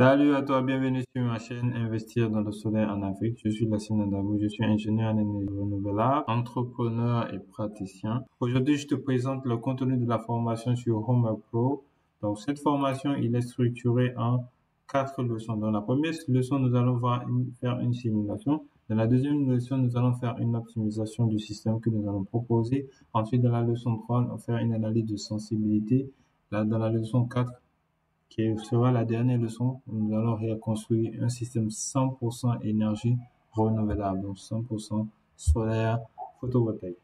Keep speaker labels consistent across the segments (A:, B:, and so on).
A: Salut à toi, bienvenue sur ma chaîne Investir dans le solaire en Afrique. Je suis Lassine Ndabou, je suis ingénieur en énergie renouvelable, entrepreneur et praticien. Aujourd'hui, je te présente le contenu de la formation sur Home Pro. Donc, cette formation, il est structurée en 4 leçons. Dans la première leçon, nous allons faire une simulation. Dans la deuxième leçon, nous allons faire une optimisation du système que nous allons proposer. Ensuite, dans la leçon 3, on va faire une analyse de sensibilité. Là, dans la leçon 4, qui sera la dernière leçon, nous allons reconstruire un système 100% énergie renouvelable, donc 100% solaire photovoltaïque.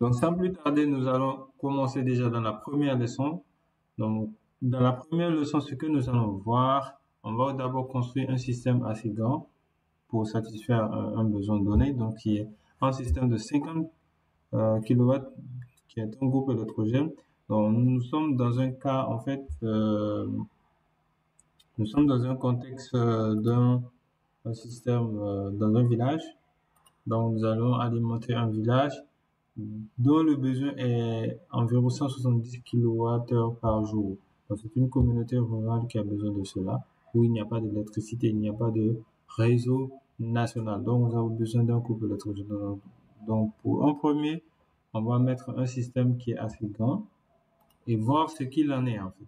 A: Donc, sans plus tarder, nous allons commencer déjà dans la première leçon. Donc, dans la première leçon, ce que nous allons voir, on va d'abord construire un système assez grand pour satisfaire un besoin donné, donc qui est un système de 50 kW qui est un groupe électrogène. Donc, nous sommes dans un cas, en fait, nous sommes dans un contexte d'un système dans un village. Donc, nous allons alimenter un village dont le besoin est environ 170 kWh par jour. Donc, c'est une communauté rurale qui a besoin de cela, où il n'y a pas d'électricité, il n'y a pas de réseau national. Donc, nous avons besoin d'un couple électrogène. Donc, pour un premier, on va mettre un système qui est assez grand et voir ce qu'il en est, en fait.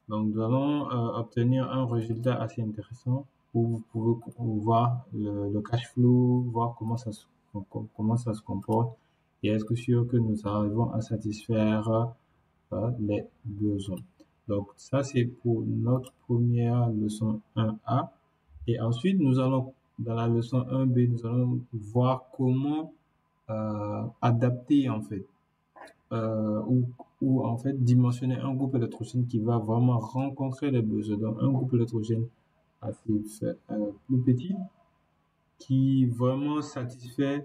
A: Donc, nous allons obtenir un résultat assez intéressant où vous pouvez voir le cash flow, voir comment ça se comporte et être sûr que nous arrivons à satisfaire les besoins. Donc, ça, c'est pour notre première leçon 1A. Et ensuite, nous allons, dans la leçon 1B, nous allons voir comment adapter, en fait, ou en fait dimensionner un groupe électrogène qui va vraiment rencontrer les besoins. Donc, un groupe électrogène assez plus petit qui vraiment satisfait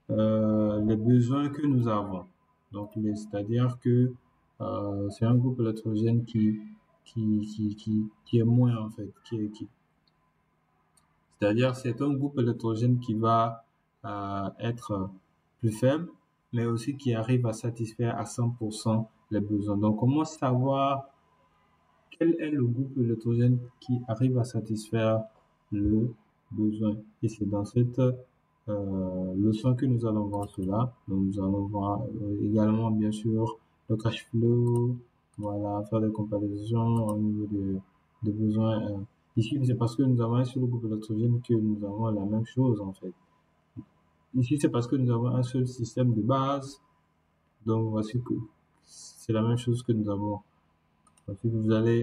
A: les besoins que nous avons. Donc, c'est-à-dire que c'est un groupe électrogène qui est moins en fait, c'est-à-dire c'est un groupe électrogène qui va être plus faible, mais aussi qui arrive à satisfaire à 100% les besoins. Donc, comment savoir quel est le groupe électrogène qui arrive à satisfaire le besoin? Et c'est dans cette leçon que nous allons voir cela. Donc, nous allons voir également, bien sûr, le cash flow, voilà, faire des comparaisons au niveau des besoins. Ici, c'est parce que nous avons un seul groupe électrogène que nous avons la même chose, en fait. Ici, c'est parce que nous avons un seul système de base. Donc, voici que c'est la même chose que nous avons. Ensuite,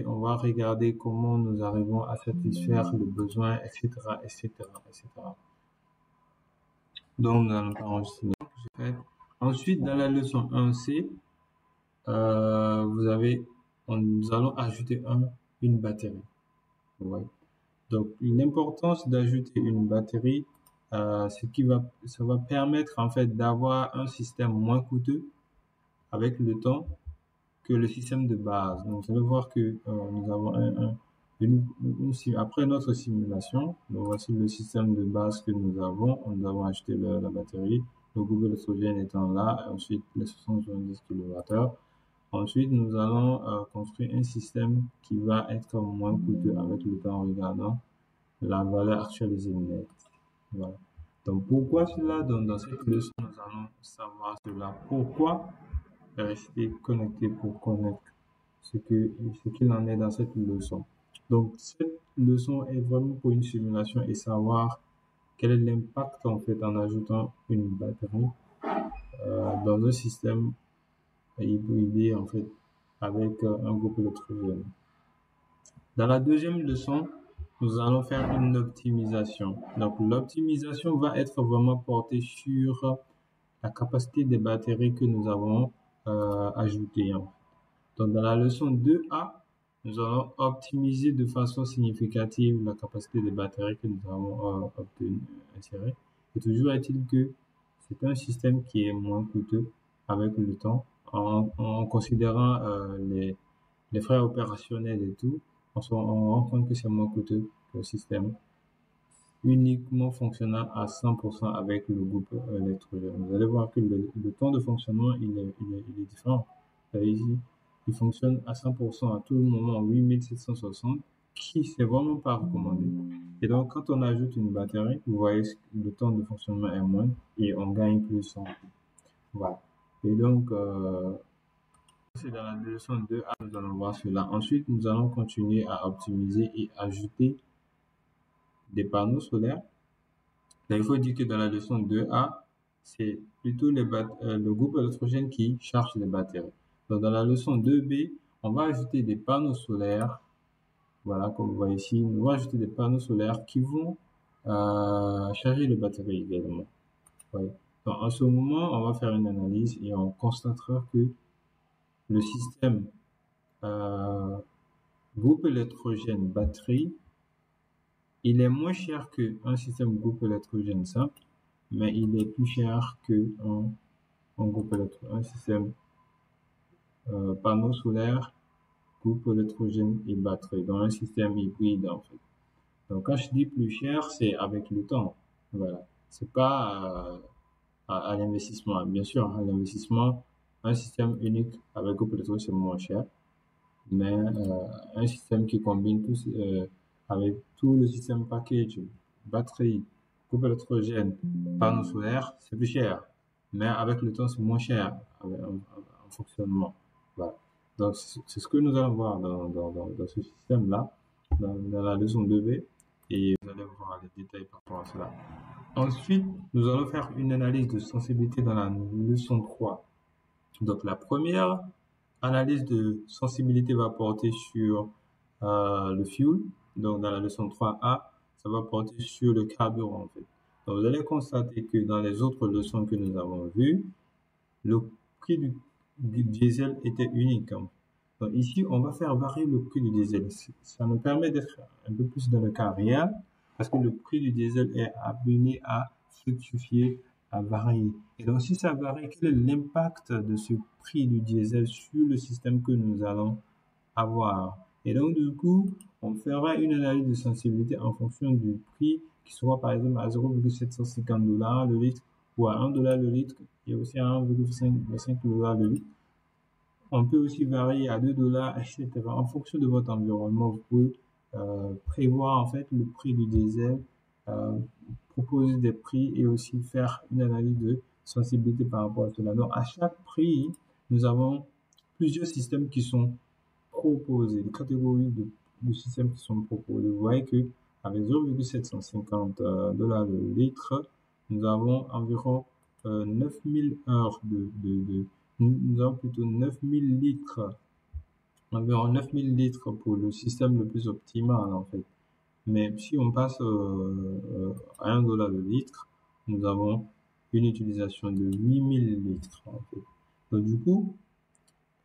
A: on va regarder comment nous arrivons à satisfaire le besoin, etc., etc., etc. Donc, nous allons enregistrer. Ensuite, dans la leçon 1C, nous allons ajouter une batterie. Ouais. Donc, l'importance d'ajouter une batterie, ça va permettre en fait d'avoir un système moins coûteux avec le temps que le système de base. Donc, vous allez voir que nous avons après notre simulation, donc voici le système de base que nous avons. Nous avons acheté la batterie, le groupe électrogène étant là, et ensuite les 70 kWh. Ensuite, nous allons construire un système qui va être moins coûteux avec le temps en regardant la valeur actualisée nette. Voilà. Donc, pourquoi cela? Donc, dans cette leçon, nous allons savoir cela. Pourquoi rester connecté pour connaître ce qu'il en est dans cette leçon. Donc, cette leçon est vraiment pour une simulation et savoir quel est l'impact en fait en ajoutant une batterie dans un système hybridé en fait avec un groupe électrogène. Dans la deuxième leçon, nous allons faire une optimisation. Donc, l'optimisation va être vraiment portée sur la capacité des batteries que nous avons ajoutées. Donc, dans la leçon 2A, nous allons optimiser de façon significative la capacité des batteries que nous avons insérées. Et toujours est-il que c'est un système qui est moins coûteux avec le temps en considérant les frais opérationnels et tout. On rend compte que c'est moins coûteux que le système uniquement fonctionnant à 100% avec le groupe électrogène. Vous allez voir que le temps de fonctionnement, il est différent. ici, il fonctionne à 100% à tout moment, 8760, qui c'est vraiment pas recommandé. Et donc, quand on ajoute une batterie, vous voyez, le temps de fonctionnement est moins et on gagne plus en coût. Voilà. Et donc, c'est dans la leçon 2A, nous allons voir cela. Ensuite, nous allons continuer à optimiser et ajouter des panneaux solaires. Là, il faut dire que dans la leçon 2A, c'est plutôt le groupe électrogène qui charge les batteries. Donc, dans la leçon 2B, on va ajouter des panneaux solaires. Voilà, comme vous voyez ici, nous allons ajouter des panneaux solaires qui vont charger les batteries également. Ouais. Donc, en ce moment, on va faire une analyse et on constatera que le système euh, groupe électrogène batterie, il est moins cher qu'un système groupe électrogène simple, mais il est plus cher un système panneau solaire, groupe électrogène et batterie, donc un système hybride en fait. Donc quand je dis plus cher, c'est avec le temps. Voilà. C'est pas à l'investissement. Bien sûr, à l'investissement, un système unique avec groupe électrogène c'est moins cher, mais un système qui combine avec tout le système package, batterie, groupe électrogène, panneau solaire, c'est plus cher. Mais avec le temps, c'est moins cher en fonctionnement. Voilà. Donc, c'est ce que nous allons voir dans ce système-là, dans la leçon 2B, et vous allez voir les détails par rapport à cela. Ensuite, nous allons faire une analyse de sensibilité dans la leçon 3. Donc, la première analyse de sensibilité va porter sur le fuel. Donc, dans la leçon 3A, ça va porter sur le carburant, en fait. Donc, vous allez constater que dans les autres leçons que nous avons vues, le prix du diesel était unique. Hein. Donc, ici, on va faire varier le prix du diesel. Ça nous permet d'être un peu plus dans le cas réel, parce que le prix du diesel est amené à fructifier, à varier. Et donc, si ça varie, quel est l'impact de ce prix du diesel sur le système que nous allons avoir? Et donc, du coup, on fera une analyse de sensibilité en fonction du prix qui sera par exemple à 0,750 $ le litre ou à 1 $ le litre et aussi à 1,5 $ le litre. On peut aussi varier à 2 $, etc. En fonction de votre environnement, vous pouvez prévoir en fait le prix du diesel, proposer des prix et aussi faire une analyse de sensibilité par rapport à cela. Donc, à chaque prix, nous avons plusieurs systèmes qui sont proposés, des catégories de systèmes qui sont proposés. Vous voyez que avec 0,750 $ le litre, nous avons environ 9000 heures nous avons plutôt 9000 litres, environ 9000 litres pour le système le plus optimal en fait. Mais si on passe à 1 $ le litre, nous avons une utilisation de 8000 litres en fait. Donc du coup,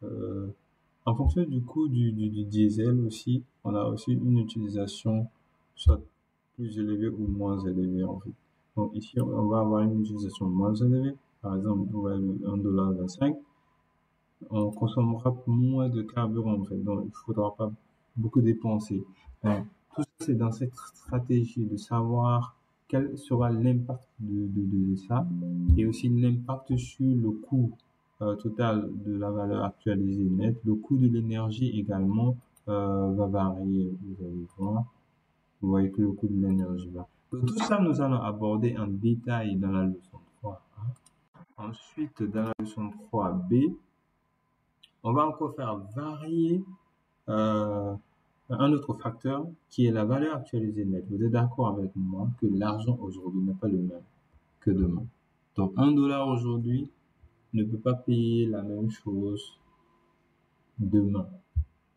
A: en fonction du coût du diesel aussi, on a aussi une utilisation soit plus élevée ou moins élevée en fait. Donc ici, on va avoir une utilisation moins élevée. Par exemple, on va 1,25 $. On consommera moins de carburant en fait. Donc il ne faudra pas beaucoup dépenser. Donc, tout ça, c'est dans cette stratégie de savoir quel sera l'impact de ça et aussi l'impact sur le coût total de la valeur actualisée nette. Le coût de l'énergie également va varier. Vous allez voir. Vous voyez que le coût de l'énergie va. Donc, tout ça, nous allons aborder en détail dans la leçon 3. Ensuite, dans la leçon 3B, on va encore faire varier un autre facteur qui est la valeur actualisée nette. Vous êtes d'accord avec moi que l'argent aujourd'hui n'est pas le même que demain. Donc, 1 $ aujourd'hui ne peut pas payer la même chose demain.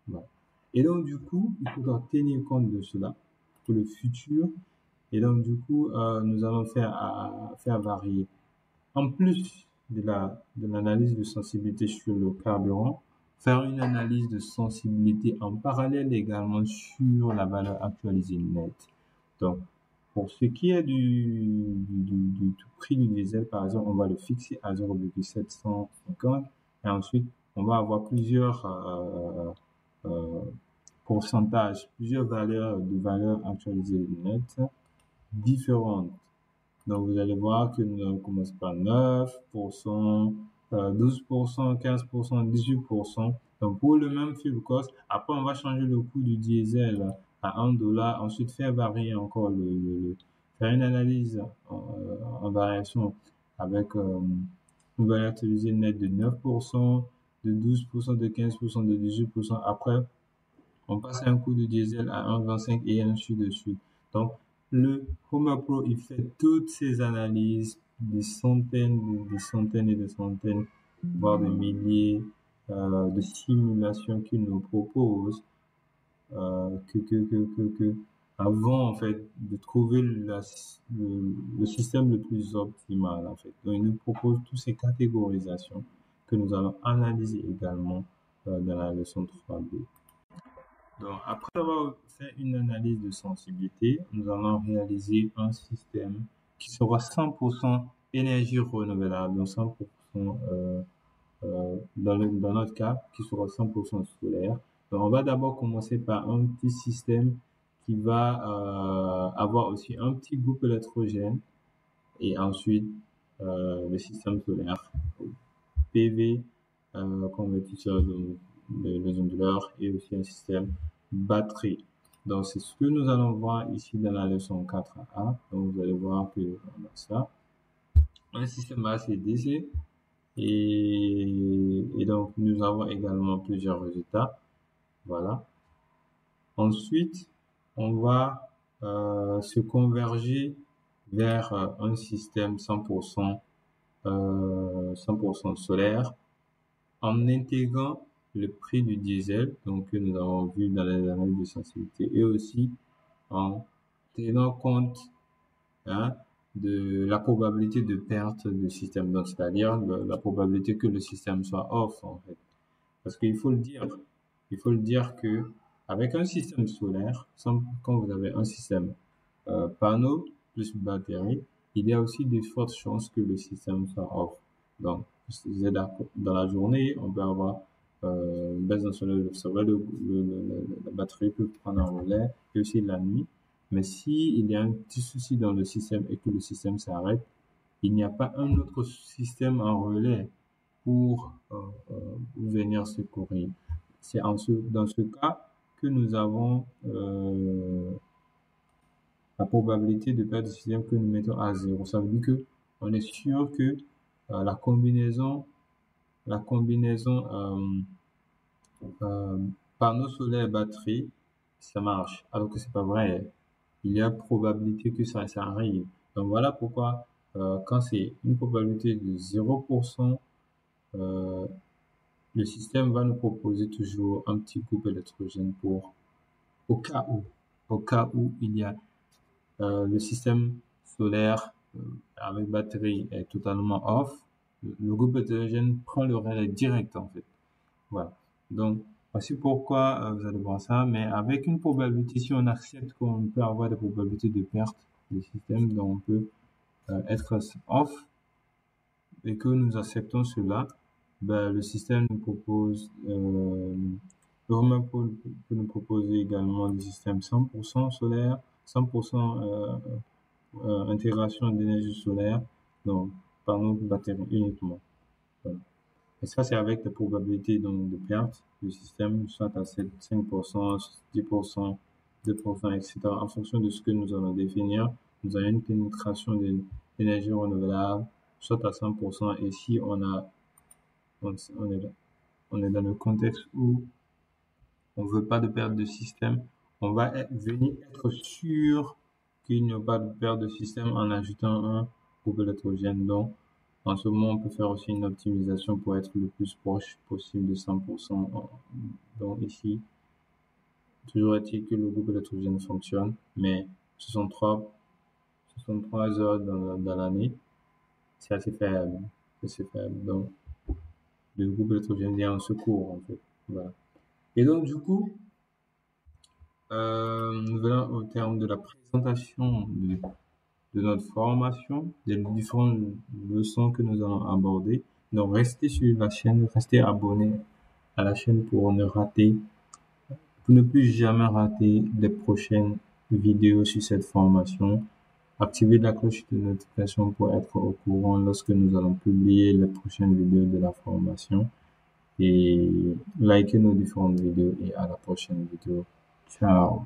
A: Bon. Et donc, du coup, il faudra tenir compte de cela pour le futur. Et donc, du coup, nous allons faire varier. En plus de l'analyse de sensibilité sur le carburant, faire une analyse de sensibilité en parallèle également sur la valeur actualisée nette. Donc, pour ce qui est du prix du diesel, par exemple, on va le fixer à 0,750 et ensuite, on va avoir plusieurs pourcentages, plusieurs valeurs actualisées nettes différentes. Donc, vous allez voir que nous allons commencer par 9%, 12%, 15%, 18%. Donc, pour le même fuel cost, après, on va changer le coût du diesel à $1. Ensuite, faire varier encore faire une analyse en variation avec une valeur utilisée nette de 9%, de 12%, de 15%, de 18%. Après, on passe à un coût de diesel à 1,25 et ainsi de suite. Donc, le Homer Pro, il fait toutes ces analyses, des centaines et des centaines, voire des milliers de simulations qu'il nous propose, avant en fait de trouver le système le plus optimal en fait. Donc, il nous propose toutes ces catégorisations que nous allons analyser également dans la leçon 3B. Donc, après avoir fait une analyse de sensibilité, nous allons réaliser un système qui sera 100% énergie renouvelable, donc 100% dans notre cas, qui sera 100% solaire. Donc, on va d'abord commencer par un petit système qui va avoir aussi un petit groupe électrogène et ensuite le système solaire PV, convertisseur de onduleurs et aussi un système batterie. Donc, c'est ce que nous allons voir ici dans la leçon 4A. Donc, vous allez voir que on a ça. Un système AC-DC. Et donc, nous avons également plusieurs résultats. Voilà. Ensuite, on va se converger vers un système 100% solaire en intégrant le prix du diesel, donc que nous avons vu dans les analyses de sensibilité, et aussi en tenant compte de la probabilité de perte du système, donc c'est-à-dire la probabilité que le système soit off en fait. Parce qu'il faut le dire que avec un système solaire, quand vous avez un système panneau plus batterie, il y a aussi des fortes chances que le système soit off. Donc, dans la journée, on peut avoir une baisse dans c'est vrai, la batterie peut prendre un relais, et aussi la nuit. Mais si il y a un petit souci dans le système et que le système s'arrête, il n'y a pas un autre système en relais pour venir secourir. C'est dans ce cas que nous avons la probabilité de perdre du système que nous mettons à 0. Ça veut dire que on est sûr que la combinaison panneau solaire batterie, ça marche. Alors que c'est pas vrai. Il y a probabilité que ça arrive. Donc voilà pourquoi quand c'est une probabilité de 0%, le système va nous proposer toujours un petit groupe électrogène au cas où il y a le système solaire avec batterie est totalement off, le groupe électrogène prend le relais direct en fait. Voilà. Donc, voici pourquoi vous allez voir ça, mais avec une probabilité, si on accepte qu'on peut avoir des probabilités de perte du système, donc on peut être off et que nous acceptons cela, ben, le système nous propose, le Romain peut nous proposer également des systèmes 100% solaires, 100% intégration d'énergie solaire, donc par nos batteries uniquement. Voilà. Et ça, c'est avec des probabilités donc, de perte du système, soit à 5%, 10%, 2%, etc. En fonction de ce que nous allons définir, nous avons une pénétration d'énergie renouvelable, soit à 100%. Et si on est dans le contexte où on veut pas de perte de système, on va venir être sûr qu'il n'y a pas de perte de système en ajoutant un groupe électrogène. Donc, en ce moment, on peut faire aussi une optimisation pour être le plus proche possible de 100%. Donc ici, toujours est-il que le groupe électrogène fonctionne, mais 63 heures dans l'année, c'est assez faible. Donc, le groupe électrogène vient en secours, en fait. Voilà. Et donc, du coup, nous venons au terme de la présentation de notre formation, des différentes leçons que nous allons aborder. Donc, restez sur la chaîne, restez abonnés à la chaîne pour ne plus jamais rater les prochaines vidéos sur cette formation. activer la cloche de notification pour être au courant lorsque nous allons publier les prochaines vidéos de la formation et liker nos différentes vidéos et à la prochaine vidéo. Ciao.